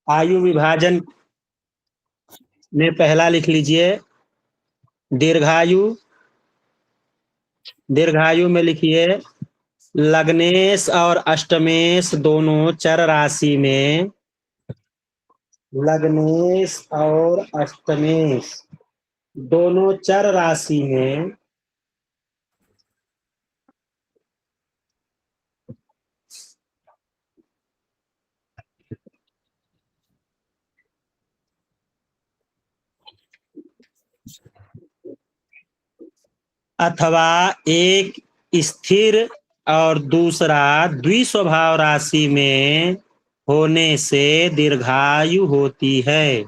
आयु विभाजन में पहला लिख लीजिए दीर्घायु। दीर्घायु में लिखिए लग्नेश और अष्टमेश दोनों चर राशि में। लग्नेश और अष्टमेश दोनों चर राशि में अथवा एक स्थिर और दूसरा द्विस्वभाव राशि में होने से दीर्घायु होती है।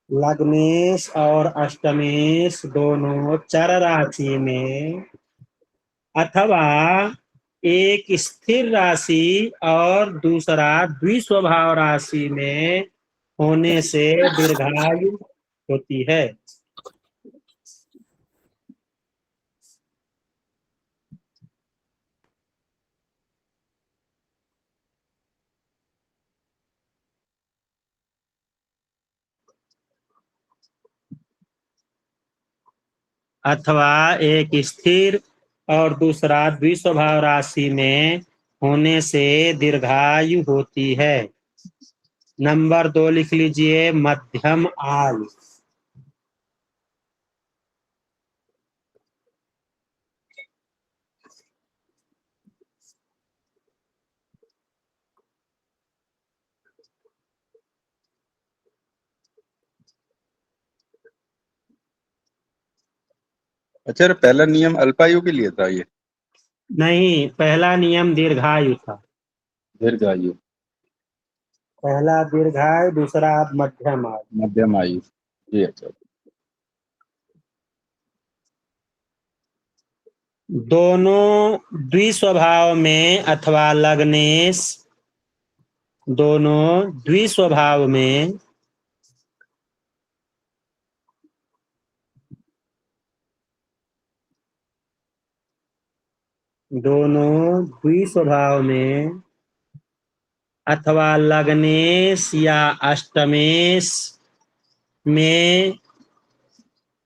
लग्नेश और अष्टमेश दोनों चर राशि में अथवा एक स्थिर राशि और दूसरा द्विस्वभाव राशि में होने से दीर्घायु होती है। अथवा एक स्थिर और दूसरा द्विस्वभाव राशि में होने से दीर्घायु होती है। नंबर 2 लिख लीजिए मध्यम आयु। अच्छा, पहला नियम अल्पायु के लिए था ये? नहीं, पहला नियम दीर्घायु था। दीर्घायु। पहला दीर्घायु, दूसरा मध्यम आयु। मध्यम आयु जी। अच्छा, दोनों द्विस्वभाव में अथवा लग्नेश दोनों द्विस्वभाव में दोनों द्विस्वभाव में अथवा लग्नेश या अष्टमेश में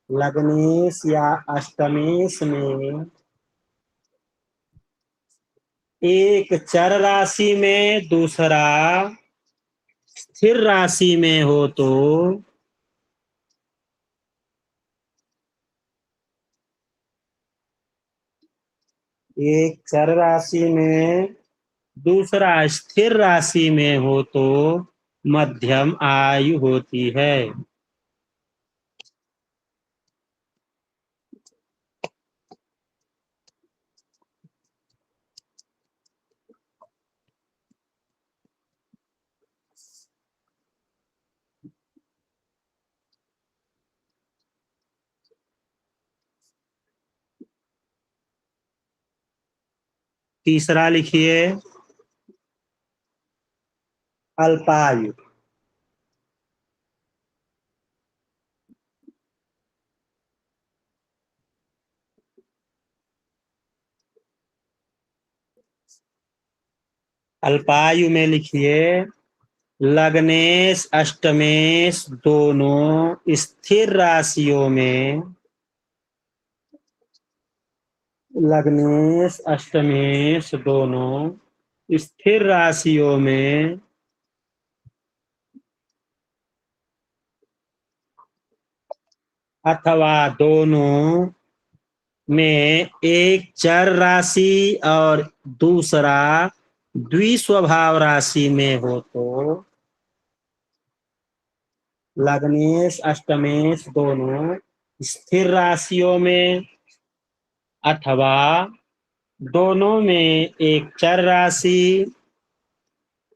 लग्नेश या अष्टमेश में एक चर राशि में दूसरा स्थिर राशि में हो तो एक चर राशि में दूसरा स्थिर राशि में हो तो मध्यम आयु होती है। तीसरा लिखिए अल्पायु। अल्पायु में लिखिए लग्नेश अष्टमेश दोनों स्थिर राशियों में लग्नेश अष्टमेश दोनों स्थिर राशियों में अथवा दोनों में एक चर राशि और दूसरा द्विस्वभाव राशि में हो तो लग्नेश अष्टमेश दोनों स्थिर राशियों में अथवा दोनों में एक चर राशि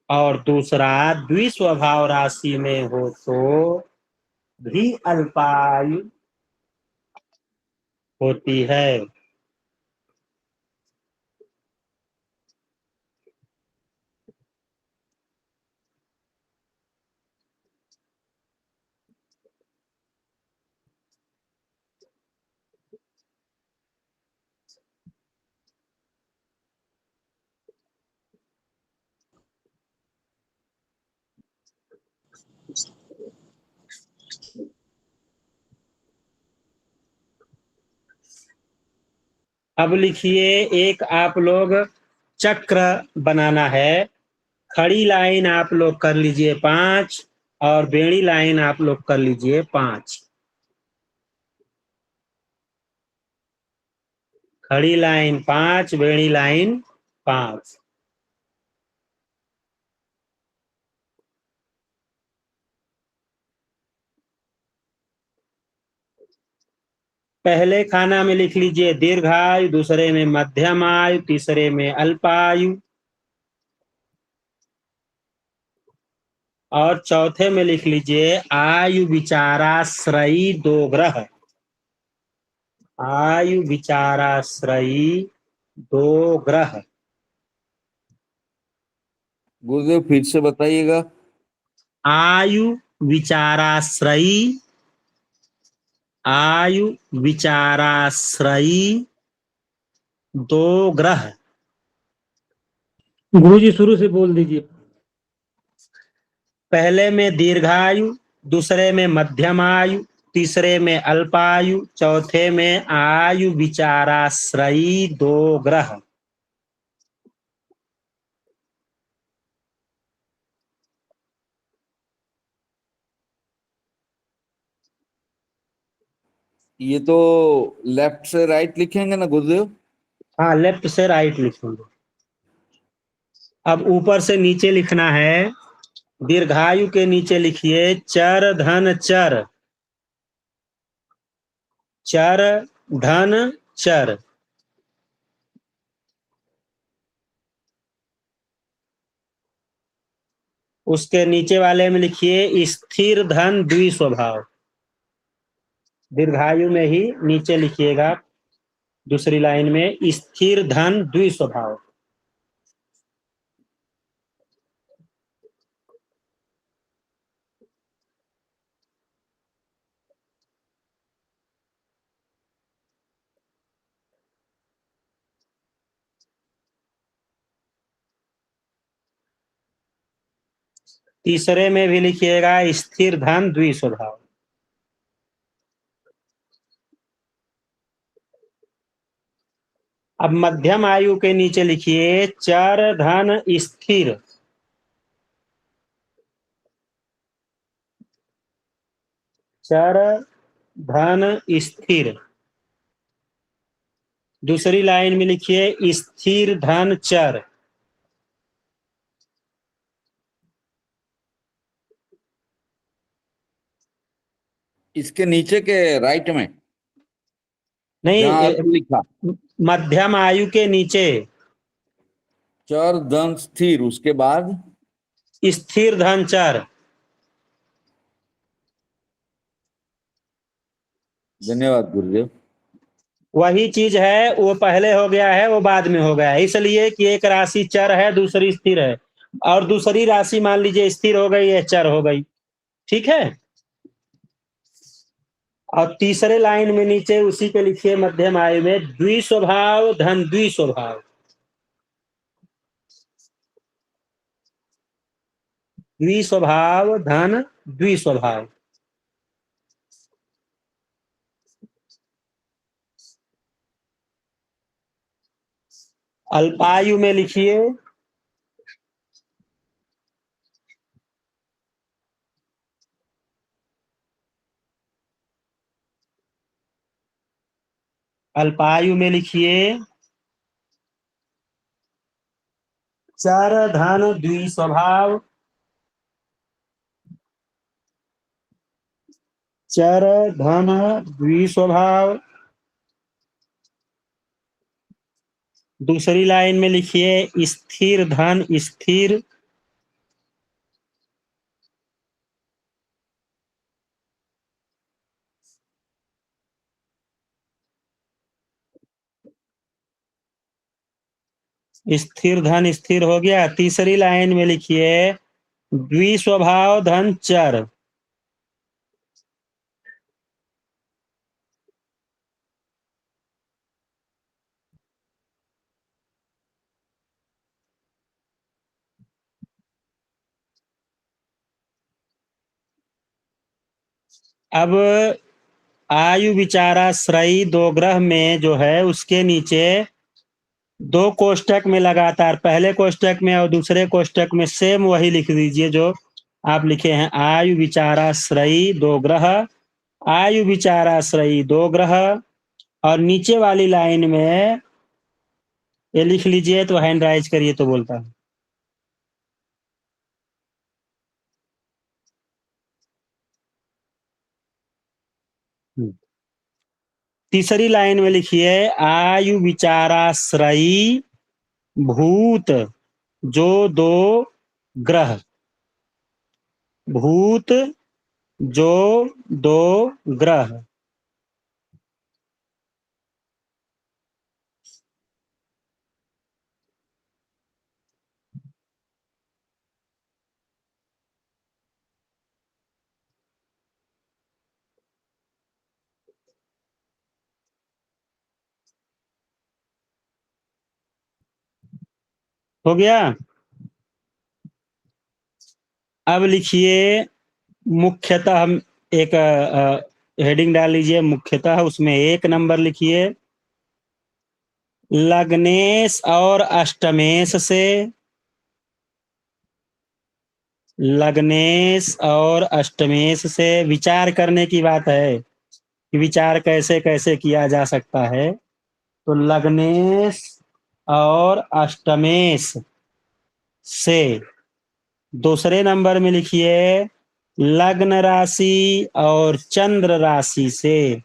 और दूसरा द्विस्वभाव राशि में हो तो भी अल्पायु होती है। अब लिखिए, एक आप लोग चक्र बनाना है। खड़ी लाइन आप लोग कर लीजिए 5 और बेड़ी लाइन आप लोग कर लीजिए 5। खड़ी लाइन 5, बेड़ी लाइन 5। पहले खाना में लिख लीजिए दीर्घायु, दूसरे में मध्यम आयु, तीसरे में अल्पायु और चौथे में लिख लीजिए आयु विचाराश्रयी दो ग्रह। आयु विचाराश्रयी दो ग्रह। गुरुदेव फिर से बताइएगा। आयु विचाराश्रयी, आयु विचाराश्रयी दो ग्रह। गुरुजी शुरू से बोल दीजिए। पहले में दीर्घायु, दूसरे में मध्यम आयु, तीसरे में अल्पायु, चौथे में आयु विचाराश्रयी दो ग्रह। ये तो लेफ्ट से राइट लिखेंगे ना गुरुदेव? हाँ, लेफ्ट से राइट लिखेंगे। अब ऊपर से नीचे लिखना है। दीर्घायु के नीचे लिखिए चर धन चर, चर धन चर। उसके नीचे वाले में लिखिए स्थिर धन द्विस्वभाव। दीर्घायु में ही नीचे लिखिएगा दूसरी लाइन में स्थिर धन द्विस्वभाव। तीसरे में भी लिखिएगा स्थिर धन द्विस्वभाव। अब मध्यम आयु के नीचे लिखिए चर धन स्थिर। चर धन स्थिर। दूसरी लाइन में लिखिए स्थिर धन चर। इसके नीचे के राइट में नहीं, जहां आपने लिखा मध्यम आयु के नीचे चर धन स्थिर, उसके बाद स्थिर धन चर। धन्यवाद गुरुदेव। वही चीज है, वो पहले हो गया है, वो बाद में हो गया है, इसलिए कि एक राशि चर है, दूसरी स्थिर है, और दूसरी राशि मान लीजिए स्थिर हो गई है, चर हो गई। ठीक है। और तीसरे लाइन में नीचे उसी के लिखिए मध्यम आयु में द्विस्वभाव धन द्विस्वभाव। द्विस्वभाव धन द्विस्वभाव। अल्पायु में लिखिए अल्पायु में लिखिए चर धन द्विस्वभाव। चर धन द्विस्वभाव। दूसरी लाइन में लिखिए स्थिर धन स्थिर। स्थिर धन स्थिर हो गया। तीसरी लाइन में लिखिए द्विस्वभाव धन चर। अब आयु विचाराश्रयी दो ग्रह में जो है उसके नीचे दो कोष्टक में लगातार, पहले कोष्टक में और दूसरे कोष्टक में सेम वही लिख दीजिए जो आप लिखे हैं। आयु विचाराश्रयी दो ग्रह, आयु विचाराश्रयी दो ग्रह, और नीचे वाली लाइन में ये लिख लीजिए, तो हैंड राइज करिए तो बोलता हूं। तीसरी लाइन में लिखिए आयु विचाराश्रयी भूत जो दो ग्रह, भूत जो दो ग्रह। हो गया। अब लिखिए मुख्यतः, हम एक हेडिंग डाल लीजिए मुख्यतः, उसमें 1 नंबर लिखिए लग्नेश और अष्टमेश से, लग्नेश और अष्टमेश से विचार करने की बात है कि विचार कैसे कैसे किया जा सकता है। तो लग्नेश और अष्टमेश से। दूसरे नंबर में लिखिए लग्न राशि और चंद्र राशि से।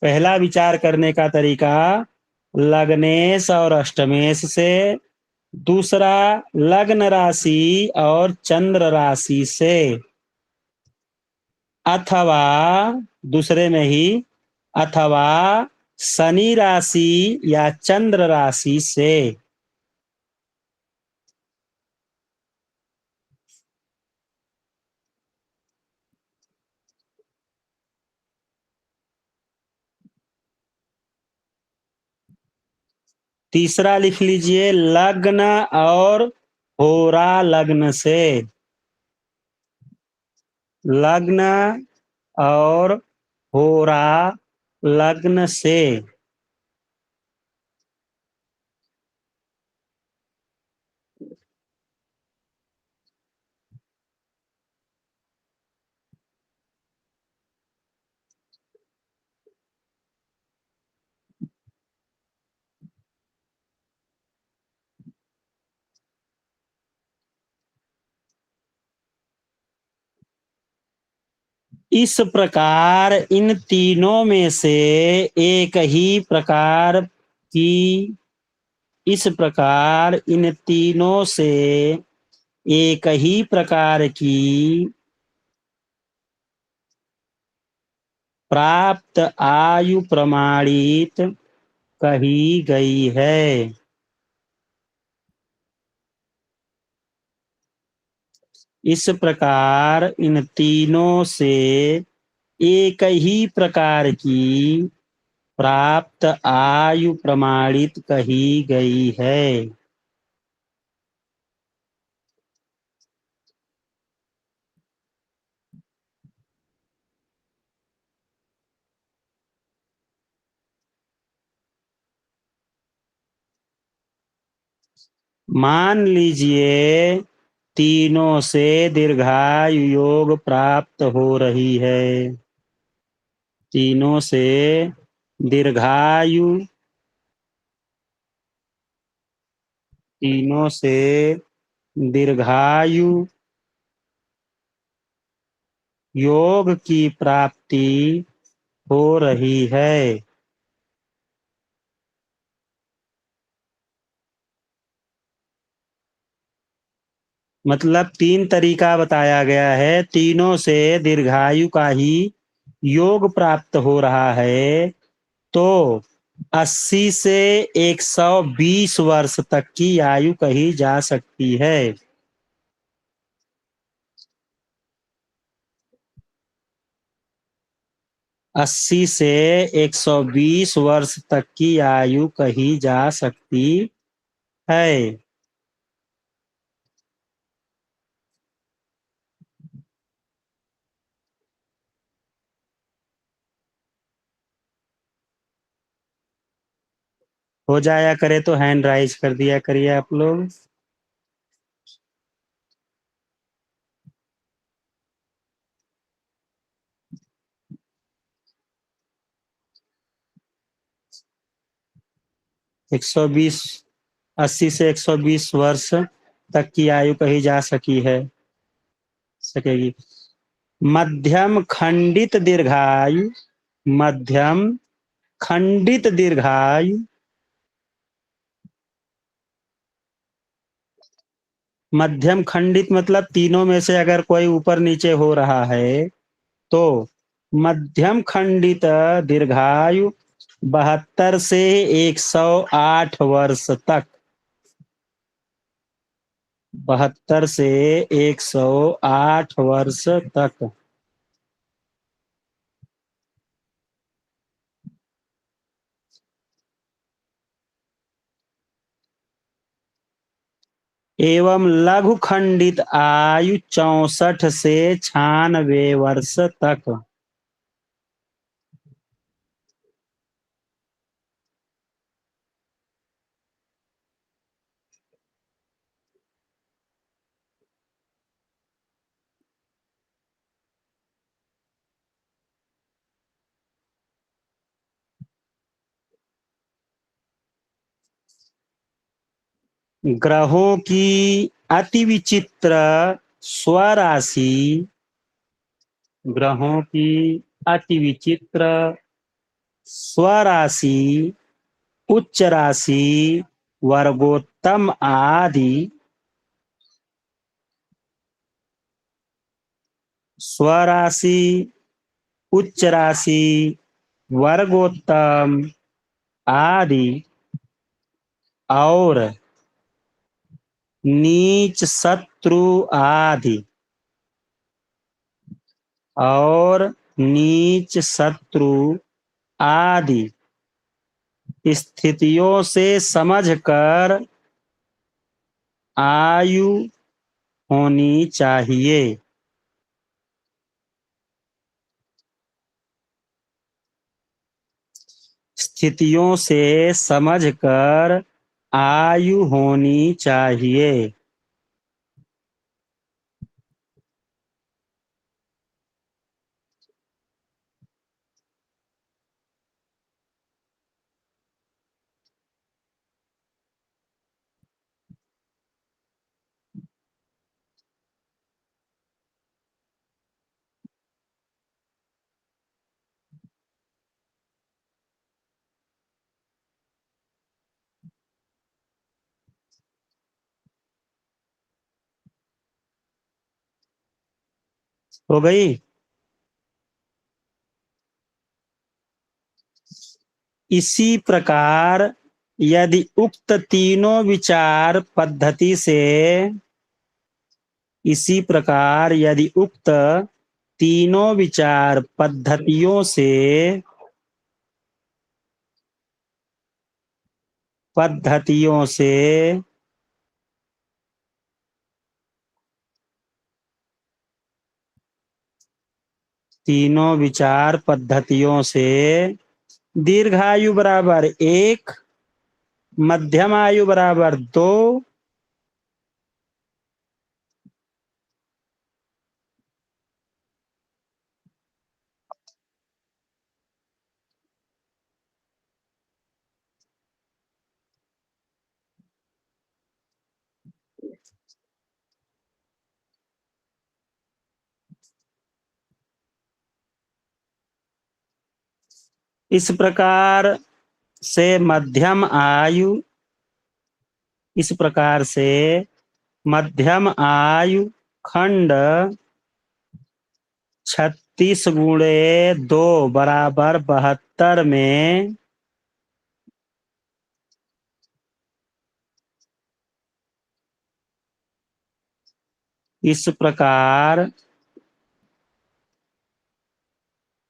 पहला विचार करने का तरीका लग्नेश और अष्टमेश से, दूसरा लग्न राशि और चंद्र राशि से, अथवा दूसरे में ही अथवा शनि राशि या चंद्र राशि से। तीसरा लिख लीजिए लग्न और होरा लग्न से, लग्न और होरा लग्न से। इस प्रकार इन तीनों में से एक ही प्रकार की, इस प्रकार इन तीनों से एक ही प्रकार की प्राप्त आयु प्रमाणित कही गई है। इस प्रकार इन तीनों से एक ही प्रकार की प्राप्त आयु प्रमाणित कही गई है। मान लीजिए तीनों से दीर्घायु योग प्राप्त हो रही है, तीनों से दीर्घायु, तीनों से दीर्घायु योग की प्राप्ति हो रही है। मतलब 3 तरीका बताया गया है, तीनों से दीर्घायु का ही योग प्राप्त हो रहा है। तो 80 से 120 वर्ष तक की आयु कही जा सकती है। 80 से 120 वर्ष तक की आयु कही जा सकती है। हो जाया करे तो हैंड राइज कर दिया करिए आप लोग। एक 80 से 120 वर्ष तक की आयु कही जा सकेगी। मध्यम खंडित दीर्घायु, मध्यम खंडित दीर्घायु, मध्यम खंडित मतलब तीनों में से अगर कोई ऊपर नीचे हो रहा है तो मध्यम खंडित दीर्घायु 72 से 108 वर्ष तक, 72 से 108 वर्ष तक। एवं लघु खंडित आयु 64 से 96 वर्ष तक। ग्रहों की अति विचित्र स्वराशि, ग्रहों की अति विचित्र स्वराशि, उच्च राशि, वर्गोत्तम आदि, स्वराशि, उच्च राशि, वर्गोत्तम आदि और नीच शत्रु आदि, और नीच शत्रु आदि स्थितियों से समझकर आयु होनी चाहिए। स्थितियों से समझकर आयु होनी चाहिए। हो गई। इसी प्रकार यदि उक्त तीनों विचार पद्धति से, इसी प्रकार यदि उक्त तीनों विचार पद्धतियों से, पद्धतियों से तीनों विचार पद्धतियों से दीर्घायु बराबर 1, मध्यम आयु बराबर 2, इस प्रकार से मध्यम आयु, इस प्रकार से मध्यम आयु खंड 36 गुणे 2 बराबर 72 में इस प्रकार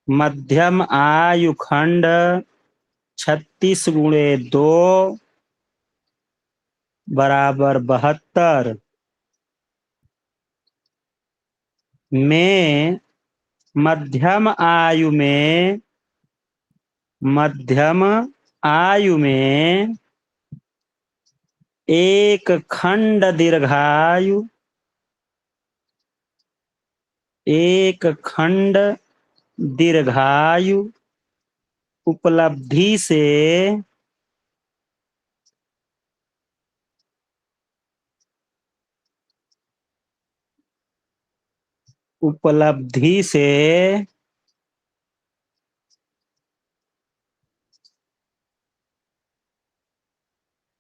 मध्यम आयु खंड 36 गुणे 2 बराबर 72 में मध्यम आयु में, मध्यम आयु में एक खंड दीर्घायु, एक खंड दीर्घायु उपलब्धि से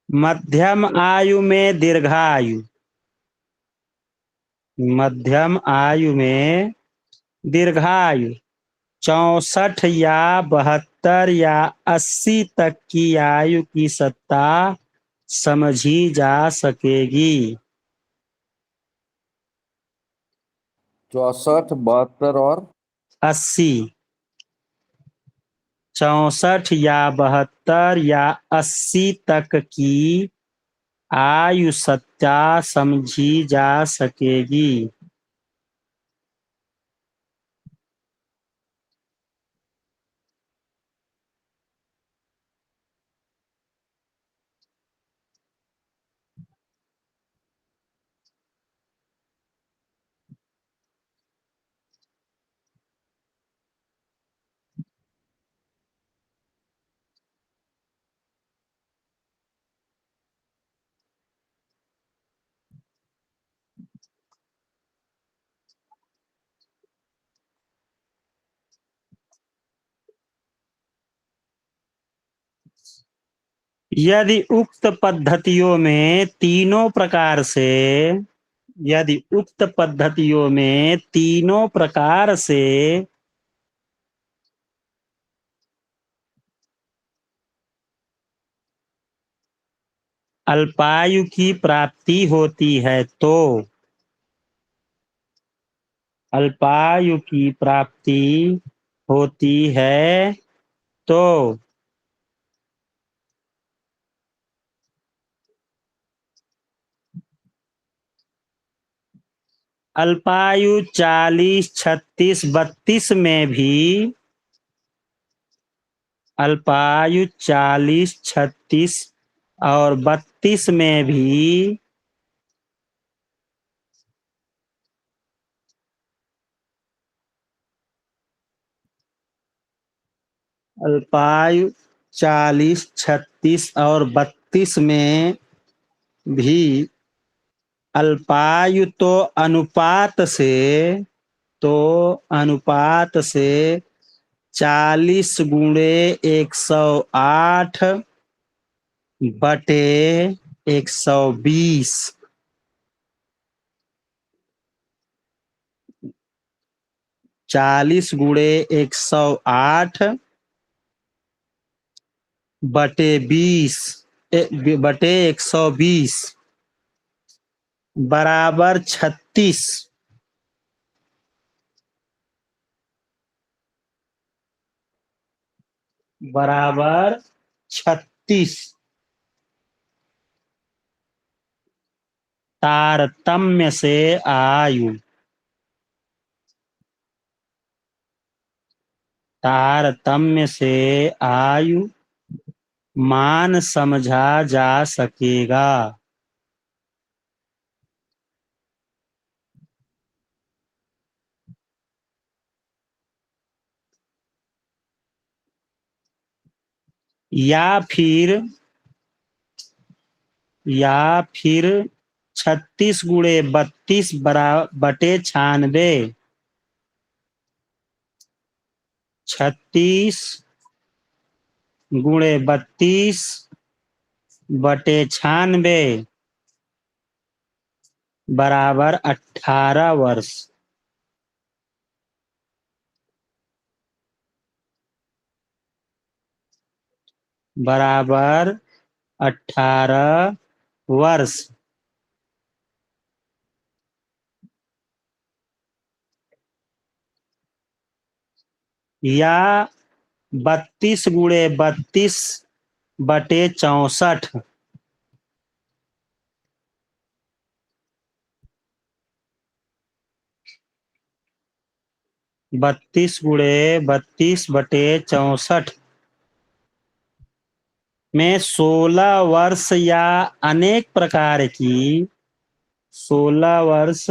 मध्यम आयु में दीर्घायु, मध्यम आयु में दीर्घायु 64 या 72 या 80 तक की आयु की सत्ता समझी जा सकेगी। 64, 72 और 80, 64 या 72 या 80 तक की आयु सत्ता समझी जा सकेगी। यदि उक्त पद्धतियों में तीनों प्रकार से, यदि उक्त पद्धतियों में तीनों प्रकार से अल्पायु की प्राप्ति होती है तो, अल्पायु की प्राप्ति होती है तो अल्पायु 40, 36, 32 में भी, अल्पायु 40, 36 और 32 में भी अल्पायु 40, 36 और 32 में भी अल्पायु तो अनुपात से 40 गुणे 108 बटे 120, 40 गुणे 108 बटे 20 बटे 120 बराबर 36, बराबर 36। तारतम्य से आयु, तारतम्य से आयु मान समझा जा सकेगा। या फिर 36 गुणे 32 बटे 96, 36 गुणे 32 बटे 96 बराबर 18 वर्ष, बराबर 18 वर्ष। या 32 गुणे 32 बटे 64, 32 गुणे 32 बटे 64 में 16 वर्ष या अनेक प्रकार की 16 वर्ष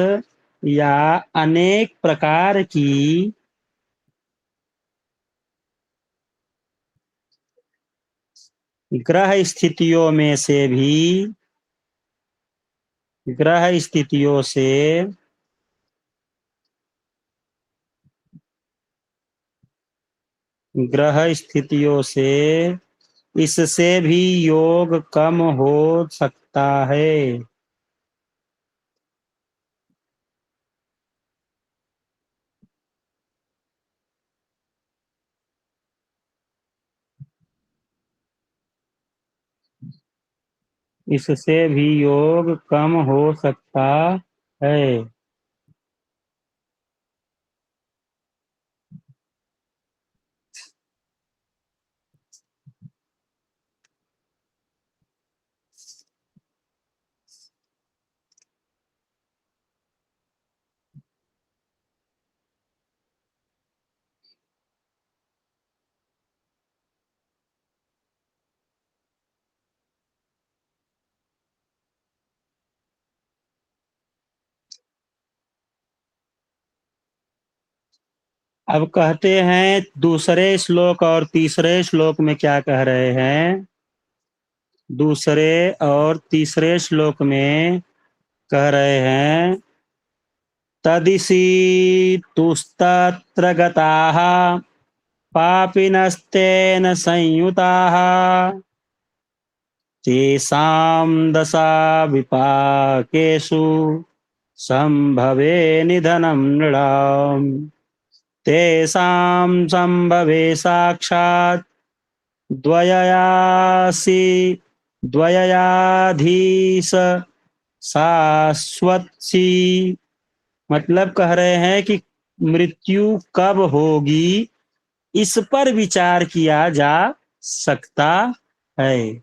या अनेक प्रकार की ग्रह स्थितियों में से भी ग्रह स्थितियों से ग्रह स्थितियों से इससे भी योग कम हो सकता है। इससे भी योग कम हो सकता है। अब कहते हैं दूसरे श्लोक और तीसरे श्लोक में क्या कह रहे हैं। दूसरे और तीसरे श्लोक में कह रहे हैं तदिसी तुस्तत्र गताः पापिनस्तेन संयुताः तेषां दशा विपाकेषु संभवे निधनं नृणाम् तेषां संभवे साक्षात् द्वययाधीश शाश्वती। मतलब कह रहे हैं कि मृत्यु कब होगी इस पर विचार किया जा सकता है।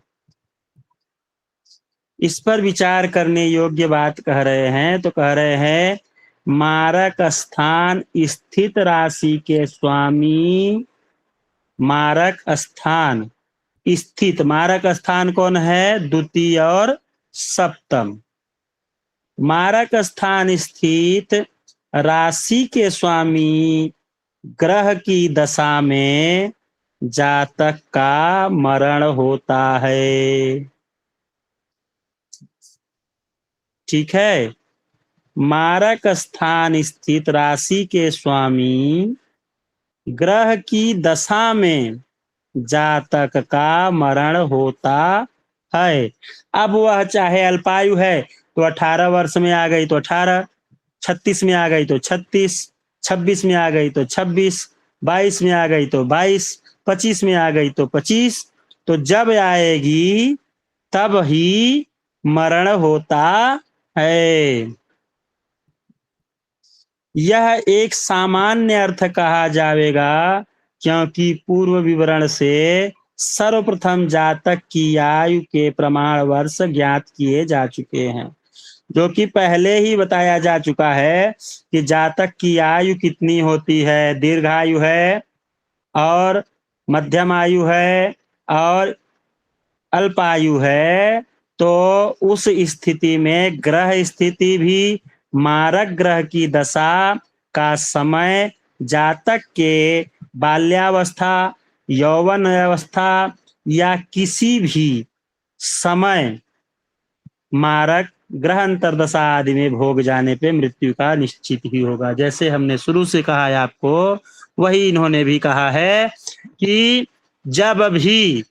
इस पर विचार करने योग्य बात कह रहे हैं। तो कह रहे हैं मारक स्थान स्थित राशि के स्वामी मारक स्थान स्थित, मारक स्थान कौन है, द्वितीय और सप्तम। मारक स्थान स्थित राशि के स्वामी ग्रह की दशा में जातक का मरण होता है। ठीक है। मारक स्थान स्थित राशि के स्वामी ग्रह की दशा में जातक का मरण होता है। अब वह चाहे अल्पायु है तो 18 वर्ष में आ गई तो 18, 36 में आ गई तो 36, 26 में आ गई तो 26, 22 में आ गई तो 22, 25 में आ गई तो 25। तो जब आएगी तब ही मरण होता है। यह एक सामान्य अर्थ कहा जाएगा क्योंकि पूर्व विवरण से सर्वप्रथम जातक की आयु के प्रमाण वर्ष ज्ञात किए जा चुके हैं, जो कि पहले ही बताया जा चुका है कि जातक की आयु कितनी होती है, दीर्घायु है और मध्यम आयु है और अल्पायु है। तो उस स्थिति में ग्रह स्थिति भी मारक ग्रह की दशा का समय जातक के बाल्यावस्था, यौवन अवस्था या किसी भी समय मारक ग्रह अंतर्दशा आदि में भोग जाने पे मृत्यु का निश्चित ही होगा। जैसे हमने शुरू से कहा है आपको, वही इन्होंने भी कहा है कि जब भी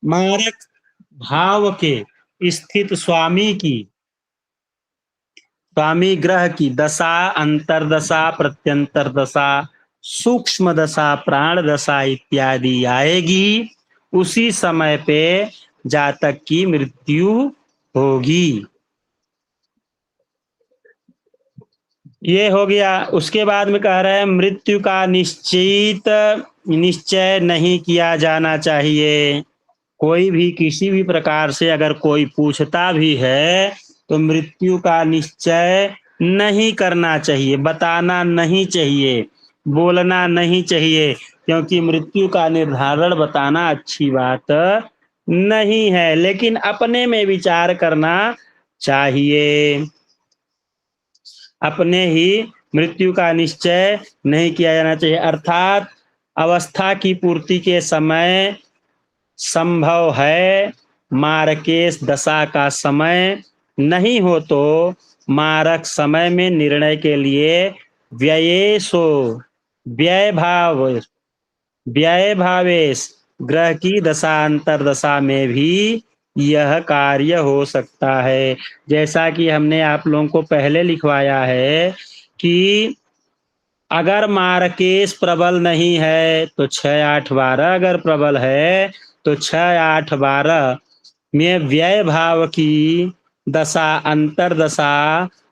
मारक भाव के स्थित स्वामी ग्रह की दशा, अंतरदशा, प्रत्यंतर दशा, सूक्ष्म दशा, प्राण दशा इत्यादि आएगी, उसी समय पे जातक की मृत्यु होगी। ये हो गया। उसके बाद में कह रहे हैं मृत्यु का निश्चय नहीं किया जाना चाहिए। कोई भी किसी भी प्रकार से अगर कोई पूछता भी है तो मृत्यु का निश्चय नहीं करना चाहिए, बताना नहीं चाहिए, बोलना नहीं चाहिए, क्योंकि मृत्यु का निर्धारण बताना अच्छी बात नहीं है, लेकिन अपने में विचार करना चाहिए। अपने ही मृत्यु का निश्चय नहीं किया जाना चाहिए, अर्थात अवस्था की पूर्ति के समय संभव है, मारकेश दशा का समय नहीं हो तो मारक समय में निर्णय के लिए व्ययेशो व्यय भावेश ग्रह की दशा अंतरदशा में भी यह कार्य हो सकता है। जैसा कि हमने आप लोगों को पहले लिखवाया है कि अगर मार्केश प्रबल नहीं है तो 6, 8, 12, अगर प्रबल है तो 6, 8, 12 में व्यय भाव की दशा अंतरदशा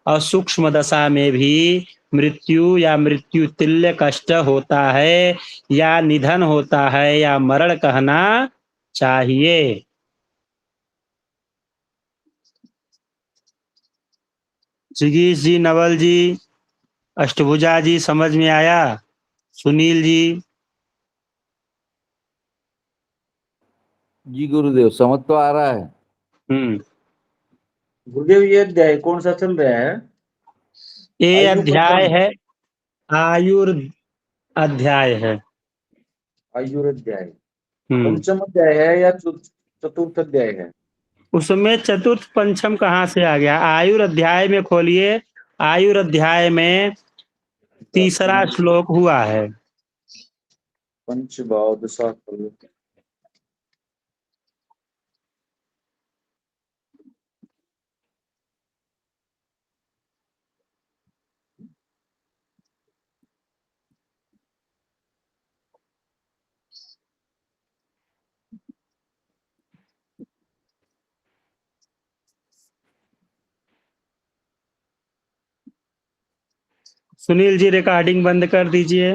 और सूक्ष्म दशा में भी मृत्यु या मृत्यु तुल्य कष्ट होता है, या निधन होता है, या मरण कहना चाहिए। जिगीश जी, नवल जी, अष्टभुजा जी, समझ में आया? सुनील जी? जी गुरुदेव, समझ तो आ रहा है। हम्म। गुरुदेव ये अध्याय कौन सा चल रहा है? ये आयु अध्याय प्रथम है आयुर अध्याय है। आयुर्अध्याय हम्म। पंचम अध्याय है या चतुर्थ अध्याय है? उसमें चतुर्थ पंचम कहाँ से आ गया? आयुर अध्याय में खोलिए, आयुर अध्याय में तीसरा श्लोक हुआ है। पंच भाव दशा फल। सुनील जी, रिकॉर्डिंग बंद कर दीजिए।